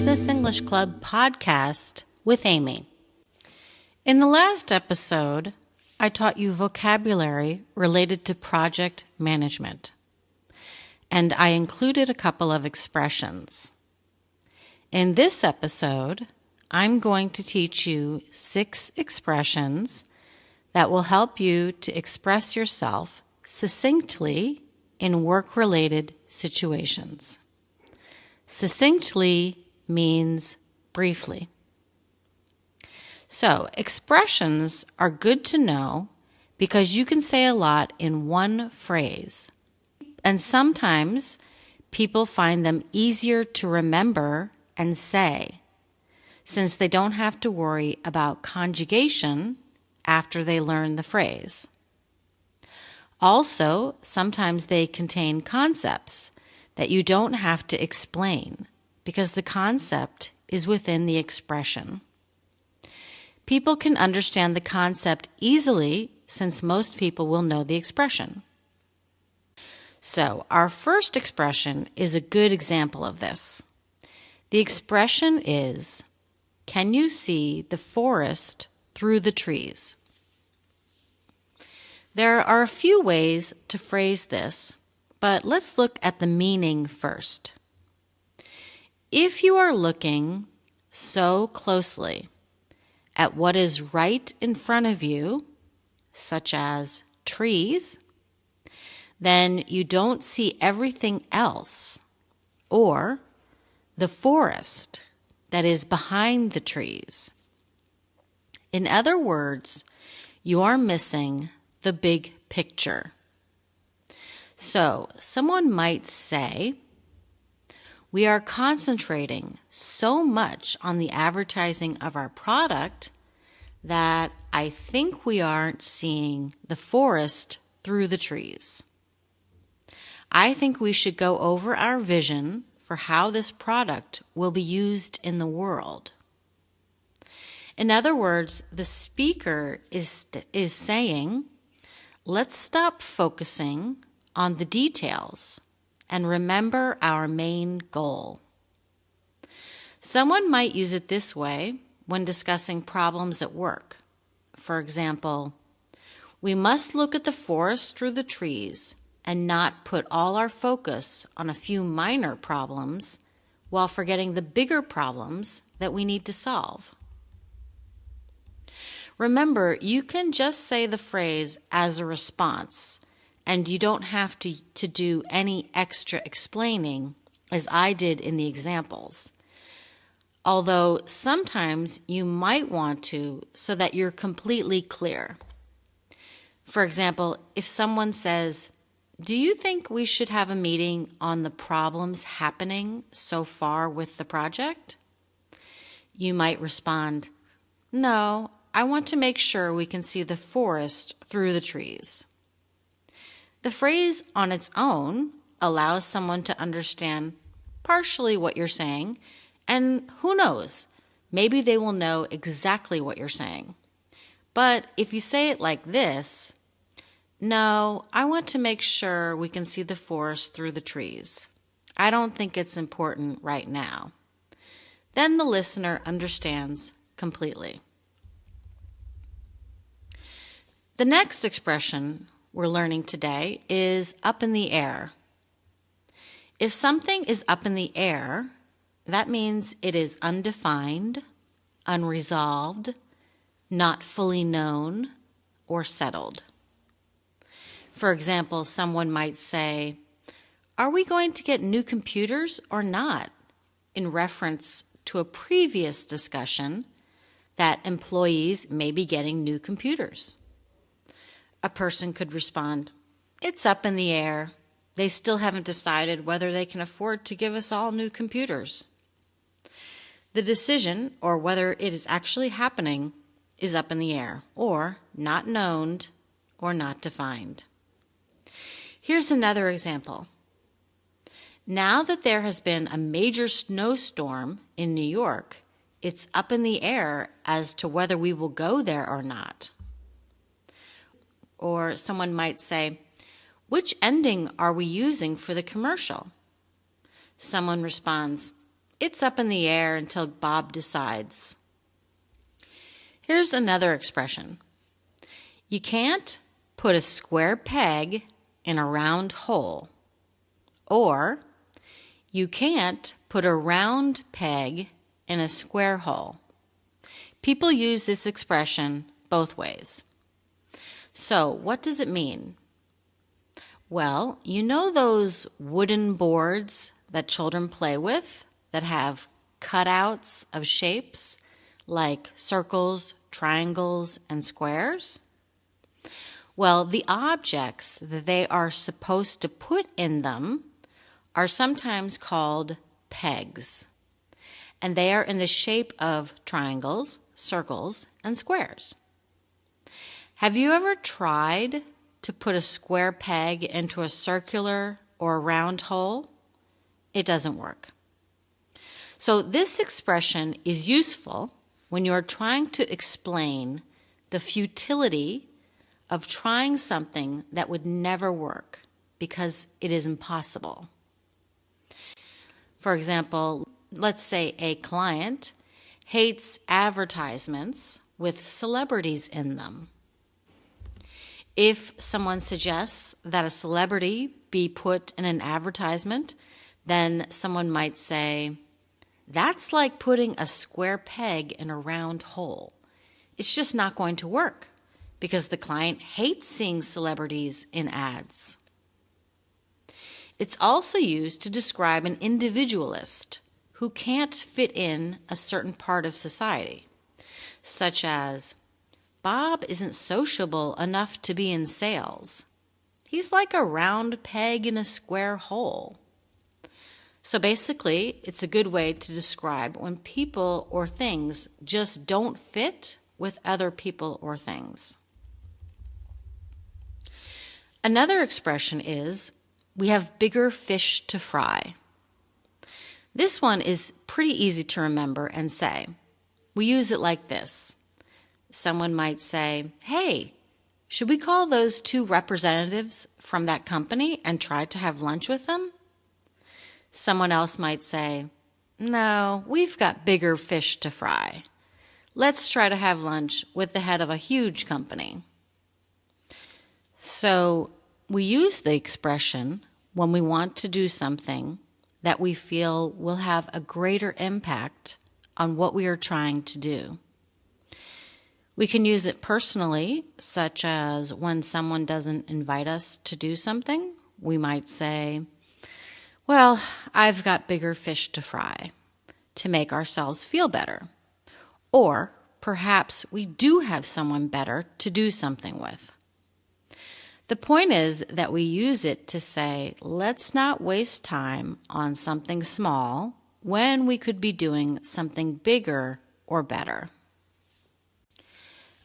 Business English Club podcast with Amy. In the last episode, I taught you vocabulary related to project management, and I included a couple of expressions. In this episode, I'm going to teach you 6 expressions that will help you to express yourself succinctly in work-related situations. Succinctly means briefly. So, expressions are good to know because you can say a lot in one phrase. And sometimes people find them easier to remember and say, since they don't have to worry about conjugation after they learn the phrase. Also, sometimes they contain concepts that you don't have to explain because the concept is within the expression. People can understand the concept easily since most people will know the expression. So, our first expression is a good example of this. The expression is, "Can you see the forest through the trees?" There are a few ways to phrase this, but let's look at the meaning first. If you are looking so closely at what is right in front of you, such as trees, then you don't see everything else, or the forest that is behind the trees. In other words, you are missing the big picture. So, someone might say, "We are concentrating so much on the advertising of our product that I think we aren't seeing the forest through the trees. I think we should go over our vision for how this product will be used in the world." In other words, the speaker is saying, let's stop focusing on the details and remember our main goal. Someone might use it this way when discussing problems at work. For example, "We must look at the forest through the trees and not put all our focus on a few minor problems while forgetting the bigger problems that we need to solve." Remember, you can just say the phrase as a response, and you don't have to do any extra explaining, as I did in the examples. Although sometimes you might want to so that you're completely clear. For example, if someone says, "Do you think we should have a meeting on the problems happening so far with the project?" You might respond, "No, I want to make sure we can see the forest through the trees." The phrase on its own allows someone to understand partially what you're saying, and who knows, maybe they will know exactly what you're saying. But if you say it like this, "No, I want to make sure we can see the forest through the trees. I don't think it's important right now," then the listener understands completely. The next expression we're learning today is up in the air. If something is up in the air, that means it is undefined, unresolved, not fully known, or settled. For example, someone might say, "Are we going to get new computers or not?" in reference to a previous discussion that employees may be getting new computers. A person could respond, "It's up in the air. They still haven't decided whether they can afford to give us all new computers." The decision, or whether it is actually happening, is up in the air, or not known, or not defined. Here's another example. Now that there has been a major snowstorm in New York, it's up in the air as to whether we will go there or not. Or someone might say, "Which ending are we using for the commercial?" Someone responds, It's up in the air until Bob decides. Here's another expression. You can't put a square peg in a round hole. Or, you can't put a round peg in a square hole. People use this expression both ways. So, what does it mean? Well, you know those wooden boards that children play with that have cutouts of shapes like circles, triangles, and squares? Well, the objects that they are supposed to put in them are sometimes called pegs, and they are in the shape of triangles, circles, and squares. Have you ever tried to put a square peg into a circular or a round hole? It doesn't work. So this expression is useful when you are trying to explain the futility of trying something that would never work because it is impossible. For example, let's say a client hates advertisements with celebrities in them. If someone suggests that a celebrity be put in an advertisement, then someone might say, "That's like putting a square peg in a round hole. It's just not going to work because the client hates seeing celebrities in ads." It's also used to describe an individualist who can't fit in a certain part of society, such as, "Bob isn't sociable enough to be in sales. He's like a round peg in a square hole." So basically, it's a good way to describe when people or things just don't fit with other people or things. Another expression is, "We have bigger fish to fry." This one is pretty easy to remember and say. We use it like this. Someone might say, "Hey, should we call those 2 representatives from that company and try to have lunch with them?" Someone else might say, "No, we've got bigger fish to fry. Let's try to have lunch with the head of a huge company." So we use the expression when we want to do something that we feel will have a greater impact on what we are trying to do. We can use it personally, such as when someone doesn't invite us to do something. We might say, "Well, I've got bigger fish to fry," to make ourselves feel better. Or perhaps we do have someone better to do something with. The point is that we use it to say, let's not waste time on something small when we could be doing something bigger or better.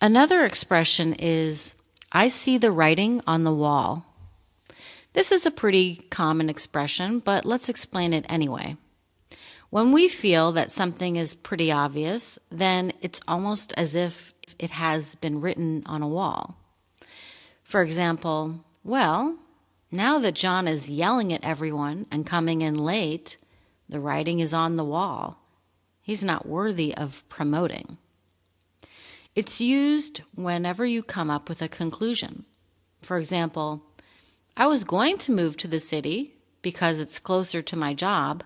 Another expression is, "I see the writing on the wall." This is a pretty common expression, but let's explain it anyway. When we feel that something is pretty obvious, then it's almost as if it has been written on a wall. For example, "Well, now that John is yelling at everyone and coming in late, the writing is on the wall. He's not worthy of promoting." It's used whenever you come up with a conclusion. For example, "I was going to move to the city because it's closer to my job,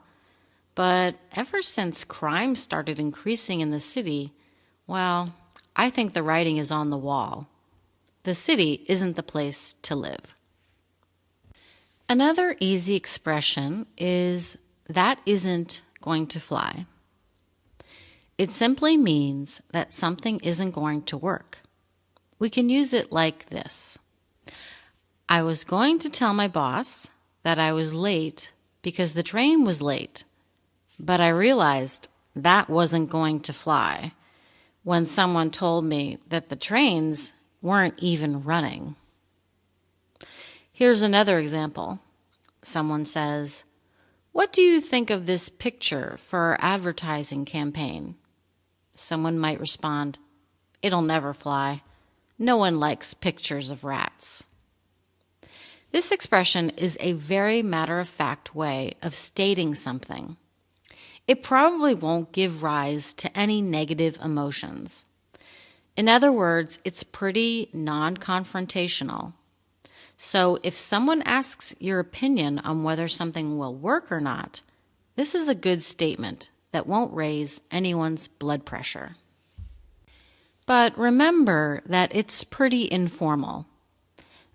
but ever since crime started increasing in the city, well, I think the writing is on the wall. The city isn't the place to live." Another easy expression is, "That isn't going to fly." It simply means that something isn't going to work. We can use it like this. "I was going to tell my boss that I was late because the train was late, but I realized that wasn't going to fly when someone told me that the trains weren't even running." Here's another example. Someone says, "What do you think of this picture for our advertising campaign?" Someone might respond, "It'll never fly. No one likes pictures of rats." This expression is a very matter-of-fact way of stating something. it probably won't give rise to any negative emotions. In other words, it's pretty non-confrontational. So if someone asks your opinion on whether something will work or not, this is a good statement that won't raise anyone's blood pressure. But remember that it's pretty informal.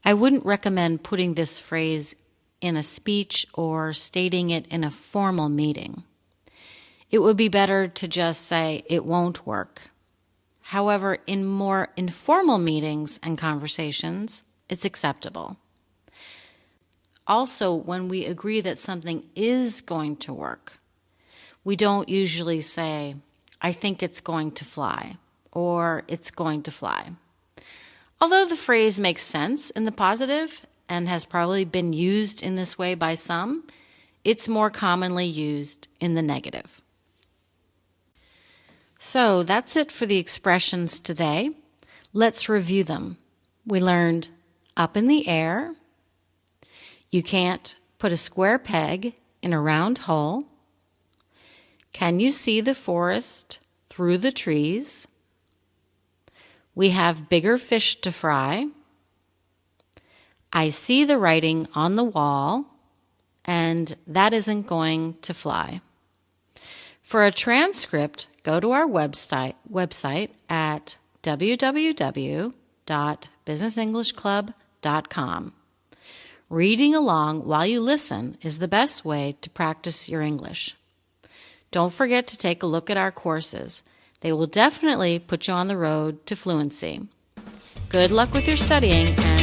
I wouldn't recommend putting this phrase in a speech or stating it in a formal meeting. It would be better to just say it won't work. However, in more informal meetings and conversations, it's acceptable. Also, when we agree that something is going to work, we don't usually say, I think it's going to fly, or it's going to fly. Although the phrase makes sense in the positive and has probably been used in this way by some, it's more commonly used in the negative. So that's it for the expressions today. Let's review them. We learned up in the air. You can't put a square peg in a round hole. Can you see the forest through the trees? We have bigger fish to fry. I see the writing on the wall, and that isn't going to fly. For a transcript, go to our website at www.businessenglishclub.com. Reading along while you listen is the best way to practice your English. Don't forget to take a look at our courses. They will definitely put you on the road to fluency. Good luck with your studying, and